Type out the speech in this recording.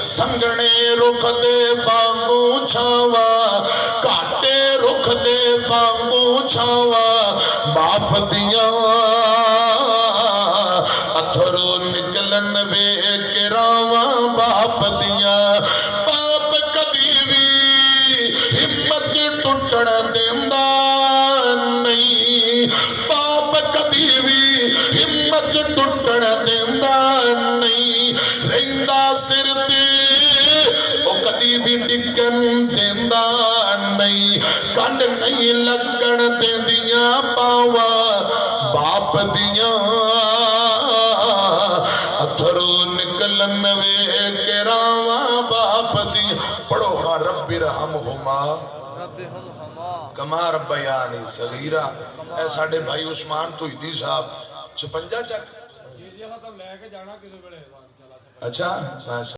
संगने रुख दे वांगू छावा घाटे रुख दे वांगू छावा बाप दिया अथरो निकलन वे किरावा बाप दिया बाप कदी भी हिम्मत टुटण देंदा नहीं बाप कदी भी हिम्मत टुटण देंदा नहीं रहिंदा सिर ते ओ कदी भी टिकन देंदा नहीं कंड नहीं लगन देंदियां पावा बाप दिया अथरो निकलन वे किरावा बाप दिया पढ़ो हा रब्बि रहमहुमा कमा रब्बयानी सगीरा ए साडे भाई उस्मान तुहिदी साहब 56 ਚੱਕ अच्छा